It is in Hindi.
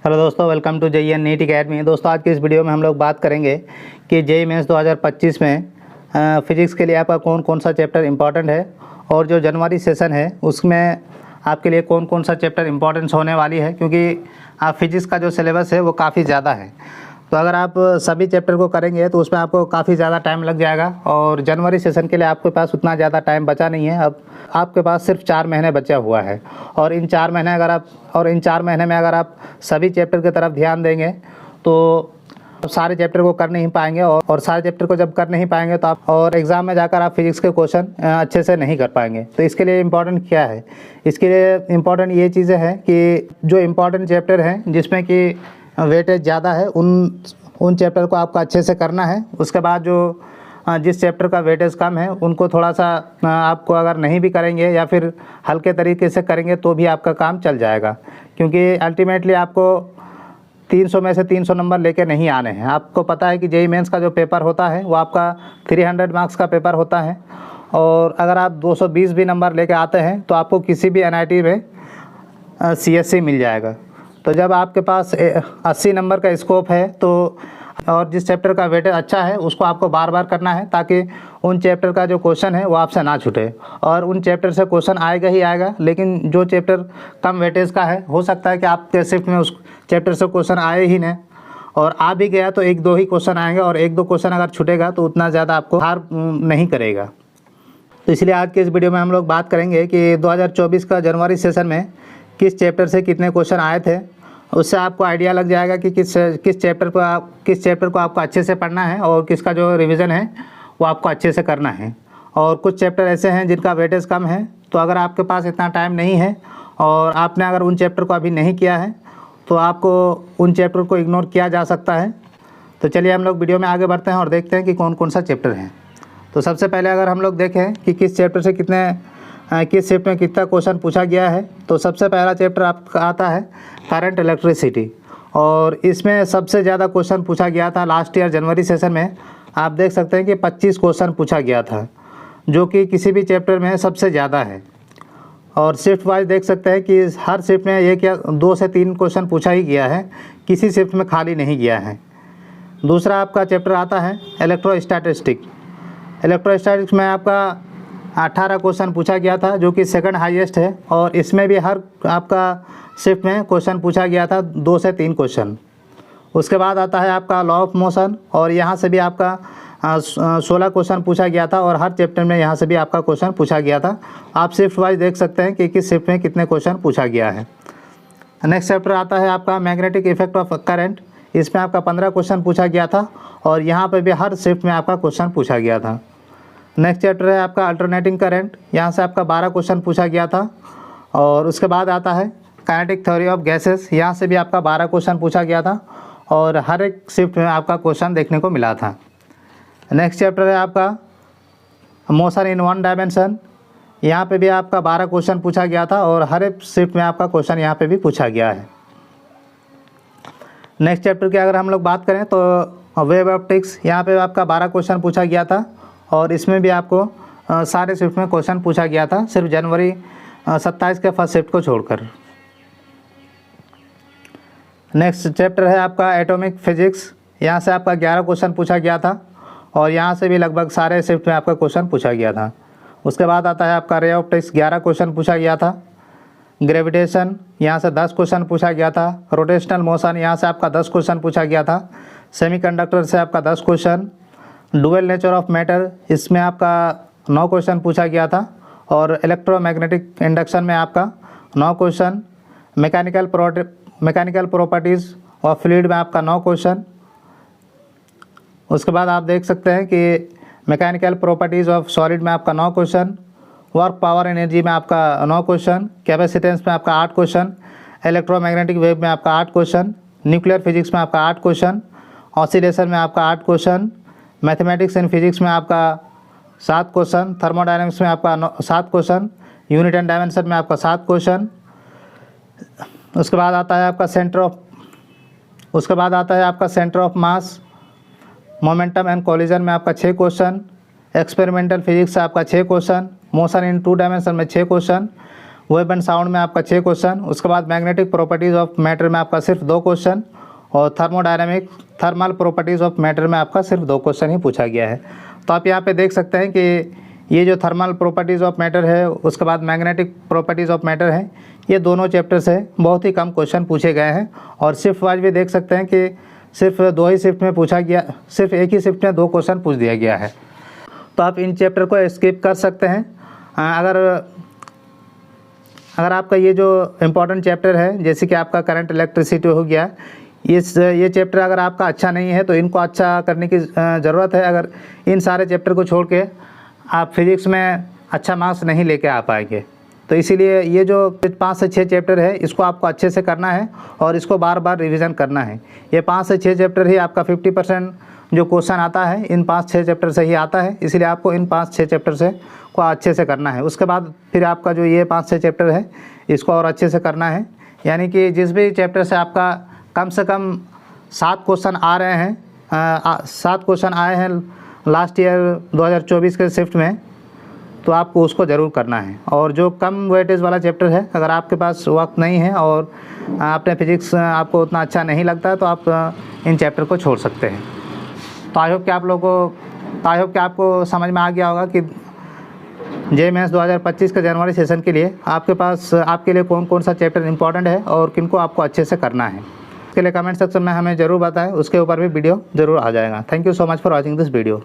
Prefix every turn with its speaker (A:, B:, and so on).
A: हेलो दोस्तों, welcome to JEE NEET academy. दोस्तों, आज की इस वीडियो में हम लोग बात करेंगे कि जेईई मेंस 2025 में फिजिक्स के लिए आपका कौन कौन सा चैप्टर इंपॉर्टेंट है और जो जनवरी सेशन है उसमें आपके लिए कौन कौन सा चैप्टर इंपॉर्टेंस होने वाली है, क्योंकि आप फिजिक्स का जो सिलेबस है वो काफ़ी ज़्यादा है। तो अगर आप सभी चैप्टर को करेंगे तो उसमें आपको काफ़ी ज़्यादा टाइम लग जाएगा और जनवरी सेशन के लिए आपके पास उतना ज़्यादा टाइम बचा नहीं है। अब आपके पास सिर्फ 4 महीने बचा हुआ है और इन 4 महीने में अगर आप सभी चैप्टर की तरफ ध्यान देंगे तो सारे चैप्टर को कर नहीं पाएंगे और सारे चैप्टर को जब कर नहीं पाएंगे तो आप और एग्ज़ाम में जाकर आप फिजिक्स के क्वेश्चन अच्छे से नहीं कर पाएंगे। तो इसके लिए इम्पॉर्टेंट क्या है? इसके लिए इम्पॉर्टेंट ये चीज़ें हैं कि जो इम्पॉर्टेंट चैप्टर हैं जिसमें कि वेटेज ज़्यादा है उन चैप्टर को आपको अच्छे से करना है। उसके बाद जो जिस चैप्टर का वेटेज कम है उनको थोड़ा सा आपको अगर नहीं भी करेंगे या फिर हल्के तरीके से करेंगे तो भी आपका काम चल जाएगा, क्योंकि अल्टीमेटली आपको 300 में से 300 नंबर लेके नहीं आने हैं। आपको पता है कि जेईई मेंस का जो पेपर होता है वो आपका 300 मार्क्स का पेपर होता है और अगर आप 220 भी नंबर लेके आते हैं तो आपको किसी भी एनआईटी में सीएससी मिल जाएगा। तो जब आपके पास 80 नंबर का स्कोप है तो और जिस चैप्टर का वेटेज अच्छा है उसको आपको बार बार करना है ताकि उन चैप्टर का जो क्वेश्चन है वो आपसे ना छूटे। और उन चैप्टर से क्वेश्चन आएगा ही आएगा, लेकिन जो चैप्टर कम वेटेज का है हो सकता है कि आपके शिफ्ट में उस चैप्टर से क्वेश्चन आए ही नहीं, और आ भी गया तो 1-2 ही क्वेश्चन आएंगे और 1-2 क्वेश्चन अगर छूटेगा तो उतना ज़्यादा आपको हार नहीं करेगा। तो इसलिए आज के इस वीडियो में हम लोग बात करेंगे कि 2024 का जनवरी सेशन में किस चैप्टर से कितने क्वेश्चन आए थे। उससे आपको आइडिया लग जाएगा कि किस चैप्टर को आपको अच्छे से पढ़ना है और किसका जो रिवीजन है वो आपको अच्छे से करना है। और कुछ चैप्टर ऐसे हैं जिनका वेटेज कम है, तो अगर आपके पास इतना टाइम नहीं है और आपने अगर उन चैप्टर को अभी नहीं किया है तो आपको उन चैप्टर को इग्नोर किया जा सकता है। तो चलिए हम लोग वीडियो में आगे बढ़ते हैं और देखते हैं कि कौन कौन सा चैप्टर है। तो सबसे पहले अगर हम लोग देखें कि किस चैप्टर से किस शिफ्ट में कितना क्वेश्चन पूछा गया है, तो सबसे पहला चैप्टर आपका आता है करंट इलेक्ट्रिसिटी और इसमें सबसे ज़्यादा क्वेश्चन पूछा गया था लास्ट ईयर जनवरी सेशन में। आप देख सकते हैं कि 25 क्वेश्चन पूछा गया था, जो कि किसी भी चैप्टर में सबसे ज़्यादा है। और शिफ्ट वाइज देख सकते हैं कि हर शिफ्ट में 1 या 2 से 3 क्वेश्चन पूछा ही गया है, किसी शिफ्ट में खाली नहीं गया है। दूसरा आपका चैप्टर आता है इलेक्ट्रोस्टैटिक्स में आपका 18 क्वेश्चन पूछा गया था, जो कि सेकंड हाईएस्ट है और इसमें भी हर आपका शिफ्ट में क्वेश्चन पूछा गया था 2 से 3 क्वेश्चन। उसके बाद आता है आपका लॉ ऑफ मोशन और यहाँ से भी आपका 16 क्वेश्चन पूछा गया था और हर चैप्टर में यहाँ से भी आपका क्वेश्चन पूछा गया था। आप शिफ्ट वाइज देख सकते हैं कि किस शिफ्ट में कितने क्वेश्चन पूछा गया है। नेक्स्ट चैप्टर आता है आपका मैग्नेटिक इफेक्ट ऑफ करंट। इसमें आपका 15 क्वेश्चन पूछा गया था और यहाँ पर भी हर शिफ्ट में आपका क्वेश्चन पूछा गया था। नेक्स्ट चैप्टर है आपका अल्टरनेटिंग करंट। यहाँ से आपका 12 क्वेश्चन पूछा गया था। और उसके बाद आता है काइनेटिक थ्योरी ऑफ गैसेस। यहाँ से भी आपका 12 क्वेश्चन पूछा गया था और हर एक शिफ्ट में आपका क्वेश्चन देखने को मिला था। नेक्स्ट चैप्टर है आपका मोशन इन वन डायमेंशन। यहाँ पे भी आपका 12 क्वेश्चन पूछा गया था और हर एक शिफ्ट में आपका क्वेश्चन यहाँ पे भी पूछा गया है। नेक्स्ट चैप्टर की अगर हम लोग बात करें तो वेव ऑप्टिक्स, यहाँ पे आपका 12 क्वेश्चन पूछा गया था और इसमें भी आपको सारे शिफ्ट में क्वेश्चन पूछा गया था, सिर्फ जनवरी 27 के फर्स्ट शिफ्ट को छोड़कर। नेक्स्ट चैप्टर है आपका एटॉमिक फिजिक्स। यहाँ से आपका 11 क्वेश्चन पूछा गया था और यहाँ से भी लगभग सारे शिफ्ट में आपका क्वेश्चन पूछा गया था। उसके बाद आता है आपका रे ऑप्टिक्स, 11 क्वेश्चन पूछा गया था। ग्रेविटेशन, यहाँ से 10 क्वेश्चन पूछा गया था। रोटेशनल मोशन, यहाँ से आपका 10 क्वेश्चन पूछा गया था। सेमीकंडक्टर से आपका 10 question. Dual nature of matter, इसमें आपका 9 क्वेश्चन पूछा गया था और इलेक्ट्रोमैग्नेटिक इंडक्शन में आपका 9 question. Mechanical properties of fluid में आपका 9 क्वेश्चन। उसके बाद आप देख सकते हैं कि मैकेनिकल प्रॉपर्टीज़ ऑफ सॉलिड में आपका 9 क्वेश्चन। वर्क पावर एनर्जी में आपका 9 क्वेश्चन। कैपेसिटेंस में आपका 8 क्वेश्चन। इलेक्ट्रोमैग्नेटिक वेव में आपका 8 क्वेश्चन। न्यूक्लियर फिजिक्स में आपका 8 क्वेश्चन। ऑसिलेशन में आपका 8 क्वेश्चन। मैथमेटिक्स एंड फिजिक्स में आपका 7 क्वेश्चन। थर्मोडायनेमिक्स में आपका 7 क्वेश्चन। यूनिट एंड डायमेंशन में आपका 7 क्वेश्चन। उसके बाद आता है आपका centre of mass, momentum and collision में आपका 6 क्वेश्चन। एक्सपेरिमेंटल फिजिक्स से आपका 6 क्वेश्चन। मोशन इन 2 डायमेंशन में 6 क्वेश्चन। वेव एंड साउंड में आपका 6 क्वेश्चन, उसके बाद मैग्नेटिक प्रॉपर्टीज़ ऑफ मैटर में आपका सिर्फ 2 क्वेश्चन, और थर्मल प्रॉपर्टीज़ ऑफ मैटर में आपका सिर्फ 2 क्वेश्चन ही पूछा गया है। तो आप यहाँ पे देख सकते हैं कि ये जो थर्मल प्रॉपर्टीज़ ऑफ मैटर है, उसके बाद मैग्नेटिक प्रॉपर्टीज़ ऑफ मैटर है, ये दोनों चैप्टर से बहुत ही कम क्वेश्चन पूछे गए हैं। और शिफ्ट वाइज भी देख सकते हैं कि सिर्फ 2 ही शिफ्ट में पूछा गया, सिर्फ एक ही शिफ्ट में 2 क्वेश्चन पूछ दिया गया है। तो आप इन चैप्टर को स्किप कर सकते हैं। अगर आपका ये जो इम्पोर्टेंट चैप्टर है, जैसे कि आपका करंट इलेक्ट्रिसिटी हो गया, ये चैप्टर अगर आपका अच्छा नहीं है तो इनको अच्छा करने की ज़रूरत है। अगर इन सारे चैप्टर को छोड़ के आप फिज़िक्स में अच्छा मार्क्स नहीं लेके आ पाएंगे। तो इसीलिए ये जो 5 से 6 चैप्टर है, इसको आपको अच्छे से करना है और इसको बार बार रिवीजन करना है। ये 5 से 6 चैप्टर ही आपका 50% जो क्वेश्चन आता है इन 5-6 चैप्टर से ही आता है, इसलिए आपको इन 5-6 चैप्टर से को अच्छे से करना है। उसके बाद फिर आपका जो ये 5-6 चैप्टर है, इसको और अच्छे से करना है। यानी कि जिस भी चैप्टर से आपका कम से कम 7 क्वेश्चन आ रहे हैं, 7 क्वेश्चन आए हैं लास्ट ईयर 2024 के शिफ्ट में, तो आपको उसको ज़रूर करना है। और जो कम वेटेज वाला चैप्टर है, अगर आपके पास वक्त नहीं है और आपने फिज़िक्स आपको उतना अच्छा नहीं लगता है, तो आप इन चैप्टर को छोड़ सकते हैं। तो आई होप कि आपको समझ में आ गया होगा कि जे मेंस 2025 के जनवरी सेशन के लिए आपके लिए कौन कौन सा चैप्टर इंपॉर्टेंट है और किनको आपको अच्छे से करना है। इसके लिए कमेंट सेक्शन में हमें ज़रूर बताएं, उसके ऊपर भी वीडियो ज़रूर आ जाएगा। Thank you so much for watching this video.